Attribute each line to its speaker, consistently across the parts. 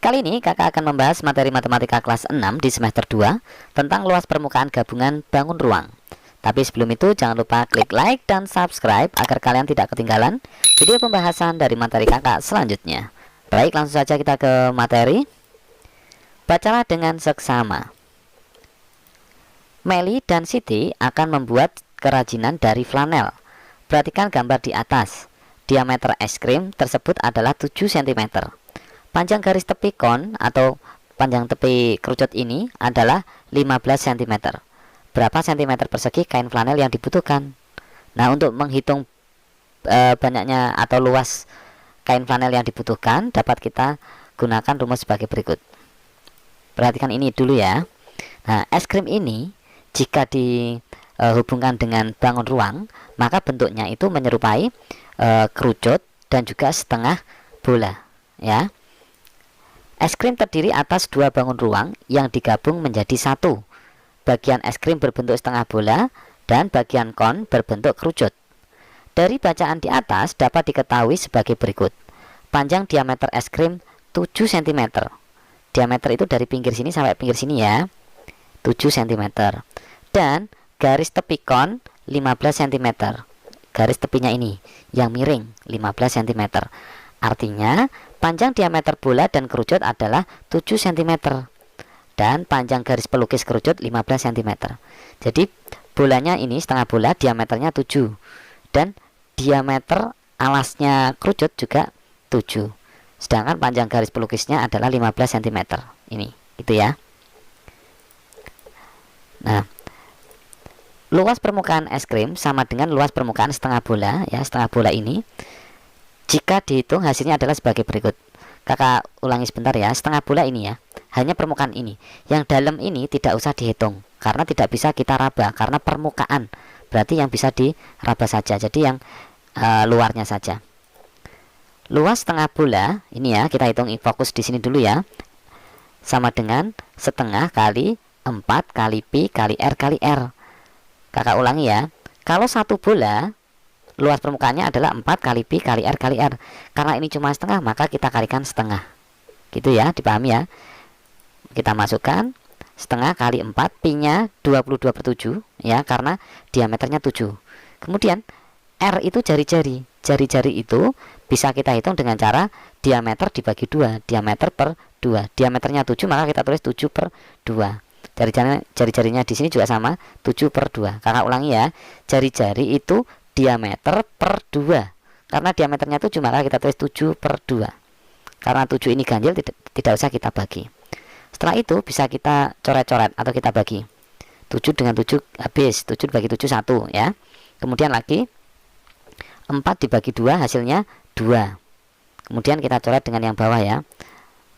Speaker 1: Kali ini kakak akan membahas materi matematika kelas 6 di semester 2 tentang luas permukaan gabungan bangun ruang. Tapi sebelum itu jangan lupa klik like dan subscribe agar kalian tidak ketinggalan video pembahasan dari materi kakak selanjutnya. Baik, langsung saja kita ke materi. Bacalah dengan seksama. Meli dan Siti akan membuat kerajinan dari flanel. Perhatikan gambar di atas. Diameter es krim tersebut adalah 7 cm. Panjang garis tepi kon atau panjang tepi kerucut ini adalah 15 cm. Berapa cm persegi kain flanel yang dibutuhkan? Nah, untuk menghitung banyaknya atau luas kain flanel yang dibutuhkan, dapat kita gunakan rumus sebagai berikut. Perhatikan ini dulu ya. Nah, es krim ini jika dihubungkan dengan bangun ruang, maka bentuknya itu menyerupai kerucut dan juga setengah bola ya. Es krim terdiri atas dua bangun ruang yang digabung menjadi satu. Bagian es krim berbentuk setengah bola dan bagian kon berbentuk kerucut. Dari bacaan di atas dapat diketahui sebagai berikut. Panjang diameter es krim 7 cm. Diameter itu dari pinggir sini sampai pinggir sini ya, 7 cm. Dan garis tepi kon 15 cm. Garis tepinya ini yang miring 15 cm. Artinya panjang diameter bola dan kerucut adalah 7 cm dan panjang garis pelukis kerucut 15 cm. Jadi bolanya ini setengah bola diameternya 7 dan diameter alasnya kerucut juga 7. Sedangkan panjang garis pelukisnya adalah 15 cm. Ini itu ya. Nah, luas permukaan es krim sama dengan luas permukaan setengah bola ya, setengah bola ini. Jika dihitung hasilnya adalah sebagai berikut. Kakak ulangi sebentar ya. Setengah bola ini ya, hanya permukaan ini. Yang dalam ini tidak usah dihitung karena tidak bisa kita raba, karena permukaan. Berarti yang bisa diraba saja. Jadi yang luarnya saja. Luas setengah bola ini ya, kita hitung fokus di sini dulu ya. Sama dengan setengah kali 4 kali pi kali r kali r. Kakak ulangi ya. Kalau satu bola luas permukaannya adalah 4 kali pi kali r kali r. Karena ini cuma setengah, maka kita kalikan setengah. Gitu ya, dipahami ya. Kita masukkan setengah kali 4, pi-nya 22/7 ya, karena diameternya 7. Kemudian r itu jari-jari. Jari-jari itu bisa kita hitung dengan cara diameter dibagi 2, diameter per 2. Diameternya 7, maka kita tulis 7/2. Jari-jarinya di sini juga sama, 7/2. Kakak ulangi ya. Jari-jari itu diameter per 2. Karena diameternya 7, maka kita tulis 7/2. Karena 7 ini ganjil, tidak usah kita bagi. Setelah itu bisa kita coret-coret atau kita bagi. 7 dengan 7 habis, 7 dibagi 7 1 ya. Kemudian lagi 4 dibagi 2 hasilnya 2. Kemudian kita coret dengan yang bawah ya.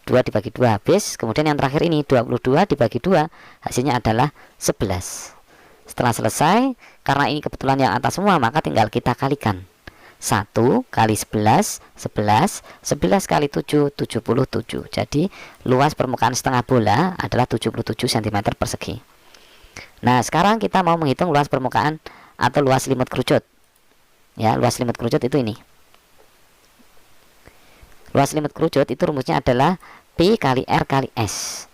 Speaker 1: 2 dibagi 2 habis. Kemudian yang terakhir ini 22 dibagi 2 hasilnya adalah 11. Setelah selesai, karena ini kebetulan yang atas semua, maka tinggal kita kalikan. 1 kali 11, 11, 11 kali 7, 77. Jadi luas permukaan setengah bola adalah 77 cm persegi. Nah, sekarang kita mau menghitung luas permukaan atau luas selimut kerucut. Ya, luas selimut kerucut itu ini. Luas selimut kerucut itu rumusnya adalah pi kali r kali s.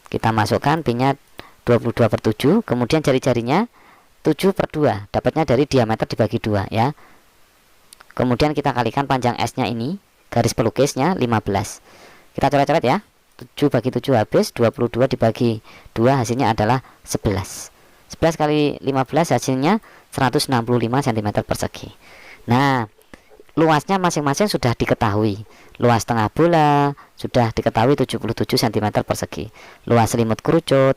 Speaker 1: Kita masukkan pi-nya 22/7, kemudian jari-jarinya 7/2, dapatnya dari diameter dibagi 2 ya. Kemudian kita kalikan panjang S-nya ini, garis pelukisnya 15. Kita coret-coret ya. 7 bagi 7 habis, 22 dibagi 2 hasilnya adalah 11. 11 kali 15 hasilnya 165 cm persegi. Nah, luasnya masing-masing sudah diketahui. Luas setengah bola sudah diketahui 77 cm persegi. Luas selimut kerucut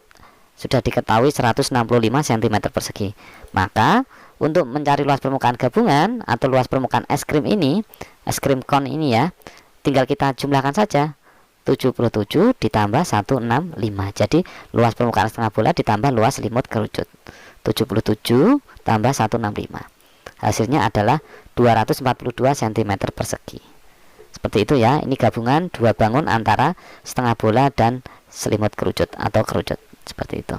Speaker 1: sudah diketahui 165 cm persegi. Maka untuk mencari luas permukaan gabungan atau luas permukaan es krim ini, es krim kon ini ya, tinggal kita jumlahkan saja. 77 ditambah 165. Jadi luas permukaan setengah bola ditambah luas selimut kerucut. 77 tambah 165. Hasilnya adalah 242 cm persegi. Seperti itu ya. Ini gabungan dua bangun antara setengah bola dan selimut kerucut atau kerucut. Seperti itu.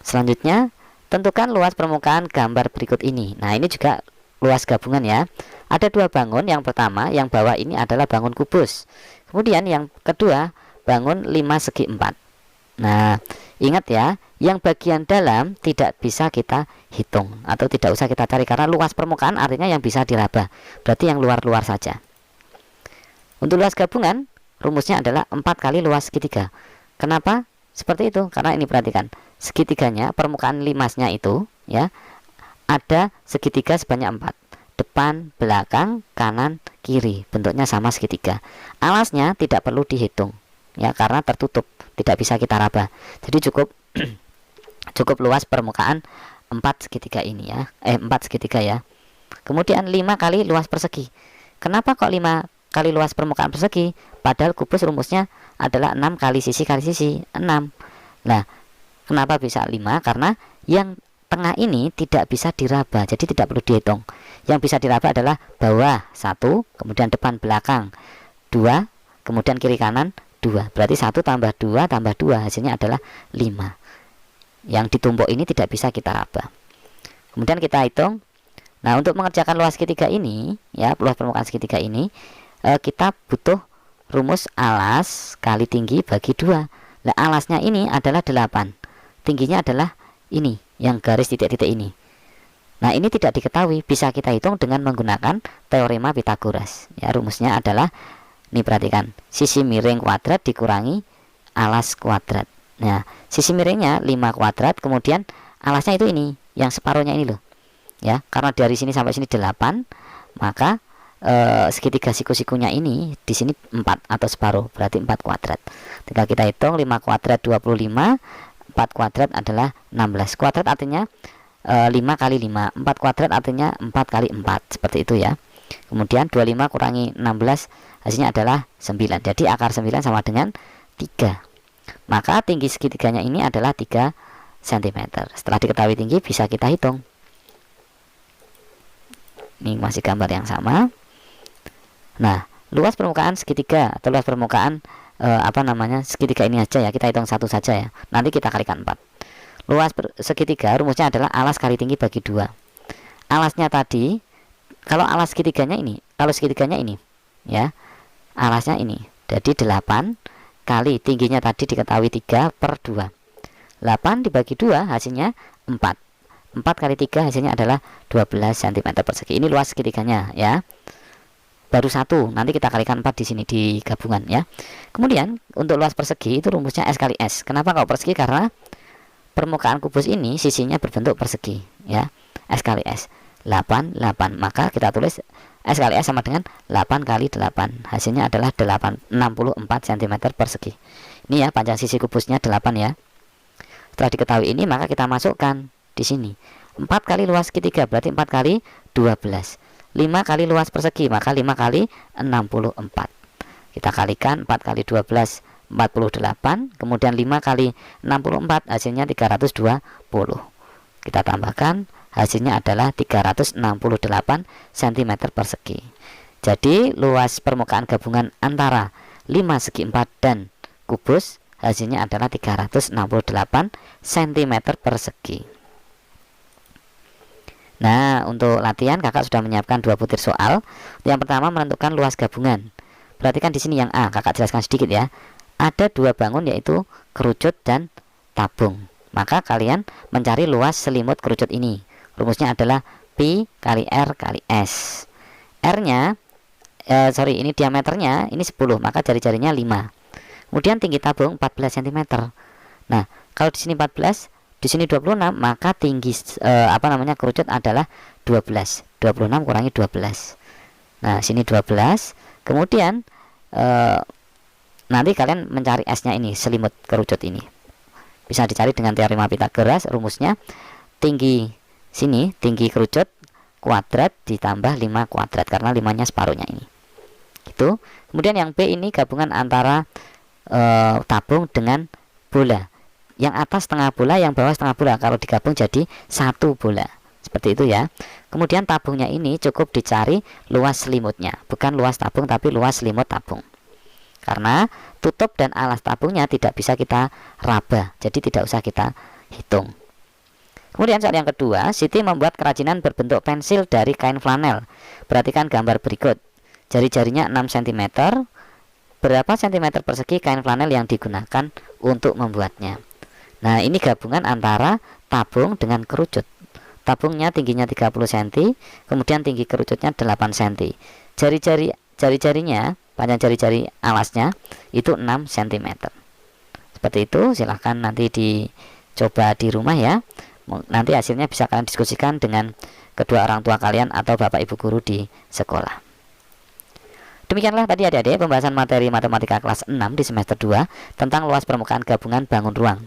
Speaker 1: Selanjutnya, tentukan luas permukaan gambar berikut ini. Nah, ini juga luas gabungan ya. Ada dua bangun, yang pertama yang bawah ini adalah bangun kubus, kemudian yang kedua bangun 5 segi 4. Nah, ingat ya, yang bagian dalam tidak bisa kita hitung atau tidak usah kita cari karena luas permukaan artinya yang bisa diraba. Berarti yang luar-luar saja. Untuk luas gabungan, rumusnya adalah 4 kali luas segitiga. Kenapa seperti itu? Karena ini perhatikan, segitiganya, permukaan limasnya itu ya, ada segitiga sebanyak 4. Depan, belakang, kanan, kiri, bentuknya sama segitiga. Alasnya tidak perlu dihitung ya, karena tertutup, tidak bisa kita raba. Jadi cukup cukup luas permukaan 4 segitiga ini ya, 4 segitiga ya. Kemudian 5 kali luas persegi. Kenapa kok 5 kali luas permukaan persegi? Padahal kubus rumusnya adalah 6 kali sisi 6. Nah, kenapa bisa 5? Karena yang tengah ini tidak bisa diraba, jadi tidak perlu dihitung. Yang bisa diraba adalah bawah 1, kemudian depan belakang 2, kemudian kiri kanan 2. Berarti 1 tambah 2 tambah 2 hasilnya adalah 5. Yang ditumpuk ini tidak bisa kita raba. Kemudian kita hitung. Nah, untuk mengerjakan luas segitiga ini ya, luas permukaan segitiga ini kita butuh rumus alas kali tinggi bagi 2. Nah, alasnya ini adalah 8. Tingginya adalah ini, yang garis titik-titik ini. Nah, ini tidak diketahui, bisa kita hitung dengan menggunakan teorema Pythagoras. Ya, rumusnya adalah, nih perhatikan, sisi miring kuadrat dikurangi alas kuadrat. Nah, sisi miringnya 5 kuadrat, kemudian alasnya itu ini, yang separuhnya ini loh. Ya, karena dari sini sampai sini 8, maka segitiga siku-sikunya ini di sini 4 atau separuh, berarti 4 kuadrat. Tinggal kita hitung, 5 kuadrat 25, 4 kuadrat adalah 16. Kuadrat artinya 5 kali 5, 4 kuadrat artinya 4 kali 4, seperti itu ya. Kemudian 25 kurangi 16 hasilnya adalah 9. Jadi akar 9 sama dengan 3. Maka tinggi segitiganya ini adalah 3 cm. Setelah diketahui tinggi bisa kita hitung. Ini masih gambar yang sama. Nah, luas permukaan segitiga atau luas permukaan segitiga ini aja ya, kita hitung satu saja ya. Nanti kita kalikan 4. Luas segitiga rumusnya adalah alas kali tinggi bagi 2. Alasnya tadi, kalau alas segitiganya ini, ya, alasnya ini, jadi 8 kali tingginya tadi diketahui 3 per 2. 8 dibagi 2 hasilnya 4. 4 kali 3 hasilnya adalah 12 cm persegi. Ini luas segitiganya ya. Baru 1, nanti kita kalikan 4 di sini di gabungan ya. Kemudian untuk luas persegi itu rumusnya S kali S. Kenapa kalau persegi? Karena permukaan kubus ini sisinya berbentuk persegi ya. S kali S 8, maka kita tulis S kali S sama dengan 8 kali 8, hasilnya adalah 64 cm persegi. Ini ya, panjang sisi kubusnya 8 ya. Setelah diketahui ini, maka kita masukkan di sini 4 kali luas segitiga, berarti 4 kali 12. 5 kali luas persegi, maka 5 kali 64. Kita kalikan 4 kali 12 48, kemudian 5 kali 64 hasilnya 320. Kita tambahkan, hasilnya adalah 368 cm persegi. Jadi luas permukaan gabungan antara 5 segi 4 dan kubus hasilnya adalah 368 cm persegi. Nah, untuk latihan kakak sudah menyiapkan 2 butir soal. Yang pertama menentukan luas gabungan. Perhatikan di sini yang A, kakak jelaskan sedikit ya. Ada 2 bangun yaitu kerucut dan tabung. Maka kalian mencari luas selimut kerucut ini. Rumusnya adalah Pi kali R kali S. R-nya ini diameternya ini 10, maka jari-jarinya 5. Kemudian tinggi tabung 14 cm. Nah, kalau di sini 14, di sini 26, maka tinggi kerucut adalah 12. 26 kurangi 12. Nah, sini 12. Kemudian nanti kalian mencari S-nya ini, selimut kerucut ini. Bisa dicari dengan teorema Pythagoras. Rumusnya tinggi sini, tinggi kerucut kuadrat ditambah 5 kuadrat, karena 5-nya separuhnya ini. Itu. Kemudian yang B ini gabungan antara tabung dengan bola. Yang atas setengah bola, yang bawah setengah bola. Kalau digabung jadi 1 bola. Seperti itu ya. Kemudian tabungnya ini cukup dicari luas selimutnya, bukan luas tabung tapi luas selimut tabung. Karena tutup dan alas tabungnya tidak bisa kita raba, jadi tidak usah kita hitung. Kemudian soal yang kedua, Siti membuat kerajinan berbentuk pensil dari kain flanel. Perhatikan gambar berikut. Jari-jarinya 6 cm. Berapa cm persegi kain flanel yang digunakan untuk membuatnya? Nah, ini gabungan antara tabung dengan kerucut. Tabungnya tingginya 30 cm, kemudian tinggi kerucutnya 8 cm. Jari-jarinya, panjang jari-jari alasnya itu 6 cm. Seperti itu, silahkan nanti dicoba di rumah ya. Nanti hasilnya bisa kalian diskusikan dengan kedua orang tua kalian atau bapak ibu guru di sekolah. Demikianlah tadi adik-adik pembahasan materi matematika kelas 6 di semester 2 tentang luas permukaan gabungan bangun ruang.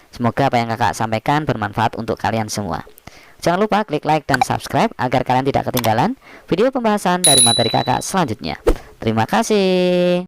Speaker 1: Semoga apa yang kakak sampaikan bermanfaat untuk kalian semua. Jangan lupa klik like dan subscribe agar kalian tidak ketinggalan video pembahasan dari materi kakak selanjutnya. Terima kasih.